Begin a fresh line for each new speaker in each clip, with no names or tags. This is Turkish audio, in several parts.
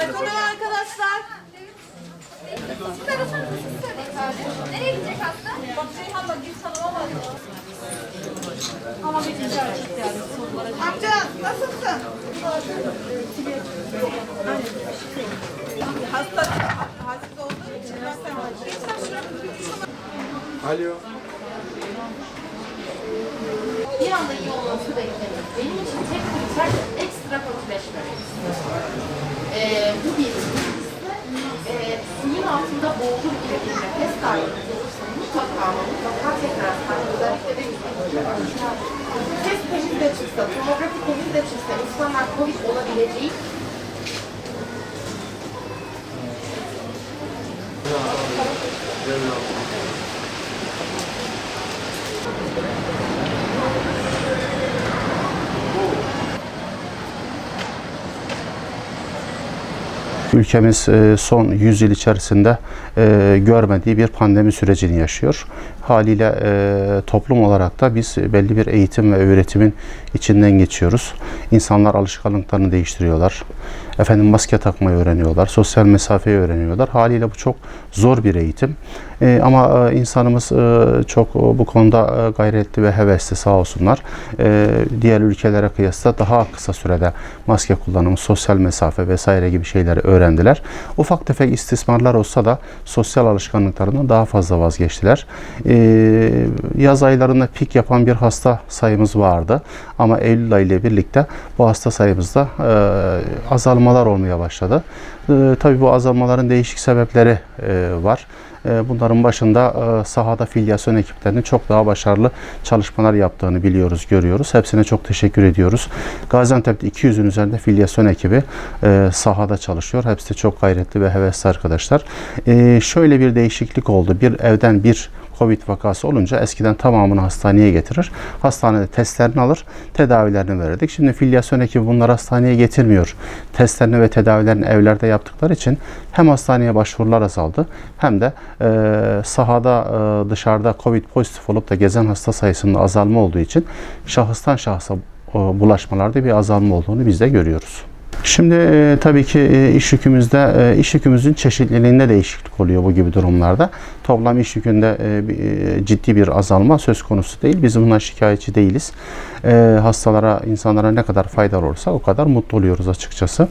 Personel arkadaşlar.
Nereye gidecek hasta?
Bak Ceyhan'la git tanıma var. Ama bir güzel çıktı yani sorulara. Amca nasılsın? Hasta halsiz olduğu için zaten var.
Alo.
Bir anda iyi olması beklenir. Benim için tek kriter ekstra kotileşme. Bu bir. Suyun altında boğulur gibi bir nefes kaybınız olursa mutlaka ama mutlaka tekrar özellikle de test temiz de çıksa, tomografi temiz de çıksa insanlar COVID olabileceği
Ülkemiz son 100 yıl içerisinde görmediği bir pandemi sürecini yaşıyor. Haliyle toplum olarak da biz belli bir eğitim ve öğretimin içinden geçiyoruz. İnsanlar alışkanlıklarını değiştiriyorlar. Maske takmayı öğreniyorlar. Sosyal mesafeyi öğreniyorlar. Haliyle bu çok zor bir eğitim. Ama insanımız çok bu konuda gayretli ve hevesli sağ olsunlar. Diğer ülkelere kıyasla daha kısa sürede maske kullanımı, sosyal mesafe vesaire gibi şeyleri öğrendiler. Ufak tefek istismarlar olsa da sosyal alışkanlıklarından daha fazla vazgeçtiler. Yaz aylarında pik yapan bir hasta sayımız vardı. Ama Eylül ayı ile birlikte bu hasta sayımızda azalmalar olmaya başladı. Tabii bu azalmaların değişik sebepleri var. Bunların başında sahada filyasyon ekiplerinin çok daha başarılı çalışmalar yaptığını biliyoruz, görüyoruz. Hepsine çok teşekkür ediyoruz. Gaziantep'te 200'ün üzerinde filyasyon ekibi sahada çalışıyor. Hepsi de çok gayretli ve hevesli arkadaşlar. Şöyle bir değişiklik oldu. Bir evden bir Covid vakası olunca eskiden tamamını hastaneye getirir. Hastanede testlerini alır, tedavilerini verirdik. Şimdi filyasyon ekibi bunları hastaneye getirmiyor. Testlerini ve tedavilerini evlerde yaptıkları için hem hastaneye başvurular azaldı hem de sahada dışarıda Covid pozitif olup da gezen hasta sayısında azalma olduğu için şahıstan şahsa bulaşmalarda bir azalma olduğunu biz de görüyoruz. Şimdi tabii ki iş yükümüzün çeşitliliğinde değişiklik oluyor bu gibi durumlarda. Toplam iş yükünde ciddi bir azalma söz konusu değil. Biz bundan şikayetçi değiliz. Hastalara, insanlara ne kadar faydalı olursa o kadar mutlu oluyoruz açıkçası.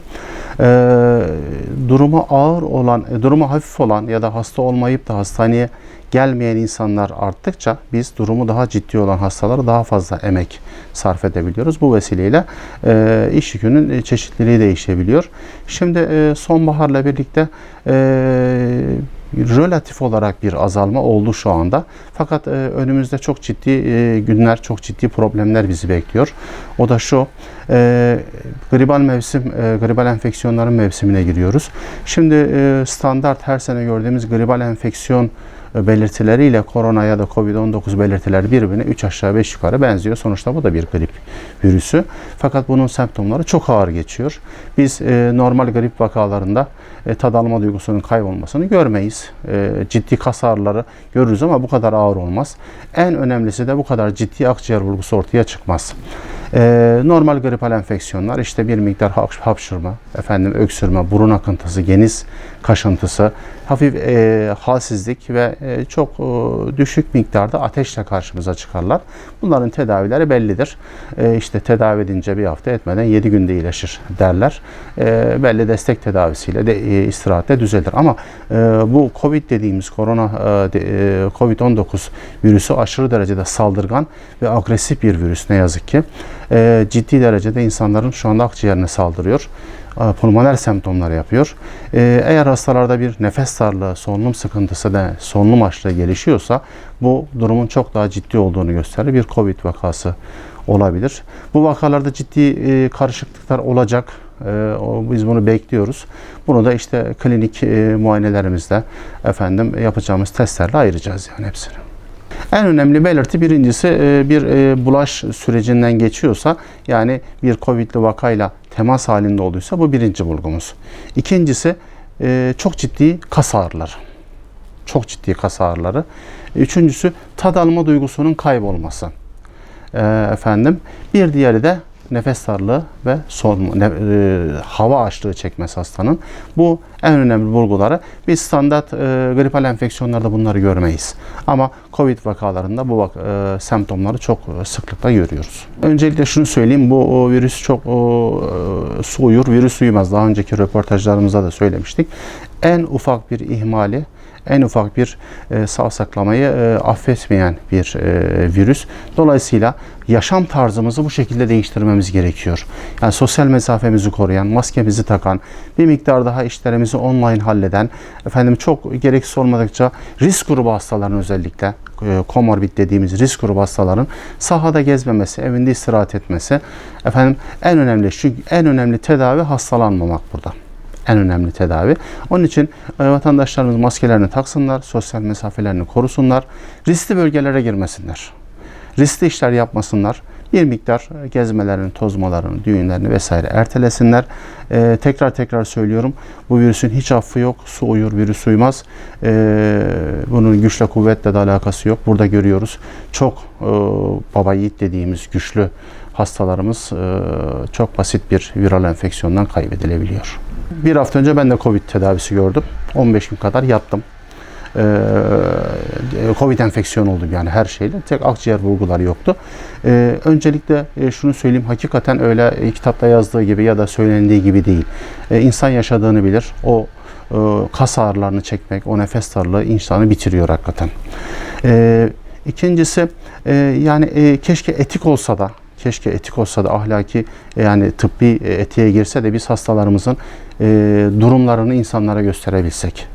Durumu hafif olan ya da hasta olmayıp da hastaneye gelmeyen insanlar arttıkça biz durumu daha ciddi olan hastalara daha fazla emek sarf edebiliyoruz. Bu vesileyle iş yükünün çeşitliliği değişebiliyor. Şimdi sonbaharla birlikte relatif olarak bir azalma oldu şu anda. Fakat önümüzde çok ciddi günler, çok ciddi problemler bizi bekliyor. O da şu, gribal enfeksiyonların mevsimine giriyoruz. Şimdi standart her sene gördüğümüz gribal enfeksiyon belirtileriyle korona ya da Covid-19 belirtileri birbirine 3 aşağı 5 yukarı benziyor. Sonuçta bu da bir grip virüsü. Fakat bunun semptomları çok ağır geçiyor. Biz normal grip vakalarında tad alma duygusunun kaybolmasını görmeyiz. Ciddi kas ağrıları görürüz ama bu kadar ağır olmaz. En önemlisi de bu kadar ciddi akciğer bulgusu ortaya çıkmaz. Normal gripal enfeksiyonlar işte bir miktar hapşırma, öksürme, burun akıntısı, geniz kaşıntısı, hafif halsizlik ve çok düşük miktarda ateşle karşımıza çıkarlar. Bunların tedavileri bellidir. İşte tedavi edince bir hafta etmeden 7 günde iyileşir derler. Belli destek tedavisiyle de istirahatle düzelir. Ama bu Covid dediğimiz Covid-19 virüsü aşırı derecede saldırgan ve agresif bir virüs ne yazık ki. Ciddi derecede insanların şu anda akciğerine saldırıyor. Pulmoner semptomlar yapıyor. Eğer hastalarda bir nefes darlığı, solunum sıkıntısı da solunum açlığı gelişiyorsa bu durumun çok daha ciddi olduğunu gösterir. Bir Covid vakası olabilir. Bu vakalarda ciddi karışıklıklar olacak. Biz bunu bekliyoruz. Bunu da işte klinik muayenelerimizde yapacağımız testlerle ayıracağız yani hepsini. En önemli belirti birincisi bir bulaş sürecinden geçiyorsa yani bir Covid'li vakayla temas halinde olduysa bu birinci bulgumuz. İkincisi çok ciddi kas ağrıları. Çok ciddi kas ağrıları. Üçüncüsü tad alma duygusunun kaybolması. Bir diğeri de nefes darlığı ve hava açlığı çekmesi hastanın. Bu en önemli bulguları. Biz standart gripal enfeksiyonlarda bunları görmeyiz. Ama COVID vakalarında bu semptomları çok sıklıkla görüyoruz. Öncelikle şunu söyleyeyim, bu virüs çok su uyur, virüs uyumaz. Daha önceki röportajlarımızda da söylemiştik. En ufak bir ihmali, en ufak bir savsaklamayı affetmeyen bir virüs. Dolayısıyla yaşam tarzımızı bu şekilde değiştirmemiz gerekiyor. Yani sosyal mesafemizi koruyan, maskemizi takan, bir miktar daha işlerimizi online halleden, çok gereksiz olmadıkça risk grubu hastaların, özellikle komorbid dediğimiz risk grubu hastaların sahada gezmemesi, evinde istirahat etmesi, en önemli, çünkü en önemli tedavi hastalanmamak burada. En önemli tedavi. Onun için vatandaşlarımız maskelerini taksınlar, sosyal mesafelerini korusunlar, riskli bölgelere girmesinler, riskli işler yapmasınlar, bir miktar gezmelerini, tozmalarını, düğünlerini vesaire ertelesinler. Tekrar söylüyorum, bu virüsün hiç affı yok. Su uyur, virüs uymaz. Bunun güçle, kuvvetle de alakası yok. Burada görüyoruz. Çok baba yiğit dediğimiz güçlü hastalarımız çok basit bir viral enfeksiyondan kaybedilebiliyor. Bir hafta önce ben de COVID tedavisi gördüm. 15 gün kadar yattım. COVID enfeksiyon oldum yani her şeyle. Tek akciğer bulguları yoktu. Öncelikle şunu söyleyeyim, hakikaten öyle kitapta yazdığı gibi ya da söylendiği gibi değil. İnsan yaşadığını bilir. O kas ağrılarını çekmek, o nefes darlığı insanı bitiriyor hakikaten. İkincisi, yani keşke etik olsa da ahlaki, yani tıbbi etiğe girse de biz hastalarımızın durumlarını insanlara gösterebilsek.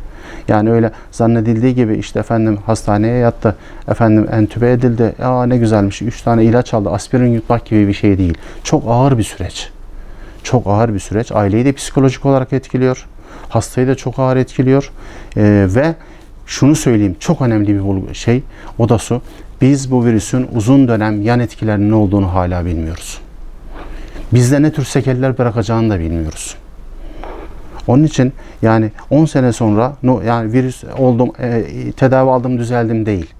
Yani öyle zannedildiği gibi işte hastaneye yattı, entübe edildi, ne güzelmiş, 3 tane ilaç aldı, aspirin yutmak gibi bir şey değil. Çok ağır bir süreç. Çok ağır bir süreç. Aileyi de psikolojik olarak etkiliyor. Hastayı da çok ağır etkiliyor. Ve şunu söyleyeyim, çok önemli bir şey, o da şu: biz bu virüsün uzun dönem yan etkilerinin ne olduğunu hala bilmiyoruz. Bizde ne tür sekeller bırakacağını da bilmiyoruz. Onun için yani 10 sene sonra yani virüs oldum, tedavi aldım, düzeldim değil.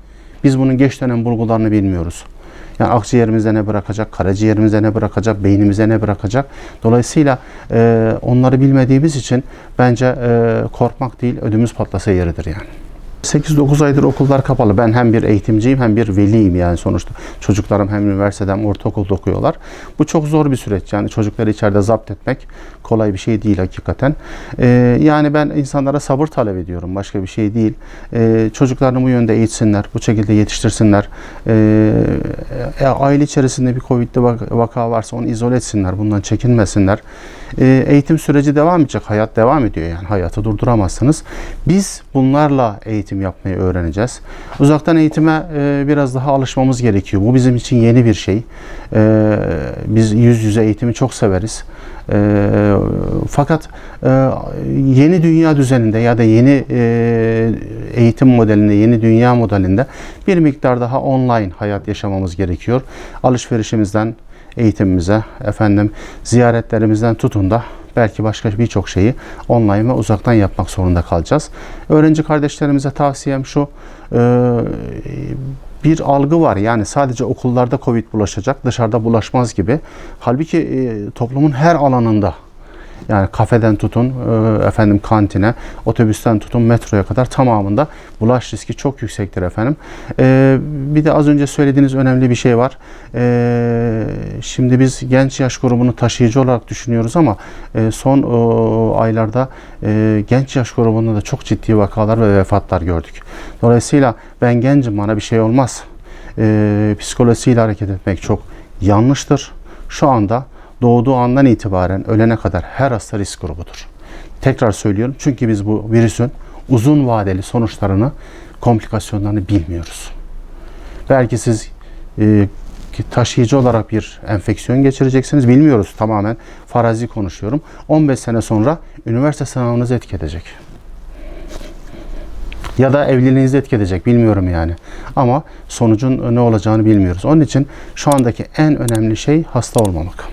Biz bunun geç dönem bulgularını bilmiyoruz. Yani akciğerimize ne bırakacak, karaciğerimize ne bırakacak, beynimize ne bırakacak. Dolayısıyla onları bilmediğimiz için bence korkmak değil, ödümüz patlasa yeridir yani. 8-9 aydır okullar kapalı. Ben hem bir eğitimciyim hem bir veliyim yani sonuçta. Çocuklarım hem üniversitede hem ortaokulda okuyorlar. Bu çok zor bir süreç. Yani çocukları içeride zapt etmek kolay bir şey değil hakikaten. Yani ben insanlara sabır talep ediyorum. Başka bir şey değil. Çocuklarını bu yönde eğitsinler. Bu şekilde yetiştirsinler. Aile içerisinde bir Covid'li vaka varsa onu izole etsinler. Bundan çekinmesinler. Eğitim süreci devam edecek. Hayat devam ediyor yani. Hayatı durduramazsınız. Biz bunlarla eğitim yapmayı öğreneceğiz. Uzaktan eğitime biraz daha alışmamız gerekiyor. Bu bizim için yeni bir şey. Biz yüz yüze eğitimi çok severiz. Fakat yeni dünya düzeninde ya da yeni eğitim modelinde, yeni dünya modelinde bir miktar daha online hayat yaşamamız gerekiyor. Alışverişimizden eğitimimize, ziyaretlerimizden tutun da belki başka birçok şeyi online ve uzaktan yapmak zorunda kalacağız. Öğrenci kardeşlerimize tavsiyem şu: bir algı var, yani sadece okullarda Covid bulaşacak, dışarıda bulaşmaz gibi. Halbuki toplumun her alanında, yani kafeden tutun kantine, otobüsten tutun metroya kadar tamamında bulaş riski çok yüksektir Bir de az önce söylediğiniz önemli bir şey var. Şimdi biz genç yaş grubunu taşıyıcı olarak düşünüyoruz ama son aylarda genç yaş grubunda da çok ciddi vakalar ve vefatlar gördük. Dolayısıyla ben gencim, bana bir şey olmaz psikolojisiyle hareket etmek çok yanlıştır. Şu anda doğduğu andan itibaren ölene kadar her hasta risk grubudur. Tekrar söylüyorum, çünkü biz bu virüsün uzun vadeli sonuçlarını, komplikasyonlarını bilmiyoruz. Belki siz taşıyıcı olarak bir enfeksiyon geçireceksiniz, bilmiyoruz, tamamen farazi konuşuyorum. 15 sene sonra üniversite sınavınızı etki edecek. Ya da evliliğinizi etki edecek, bilmiyorum yani. Ama sonucun ne olacağını bilmiyoruz. Onun için şu andaki en önemli şey hasta olmamak.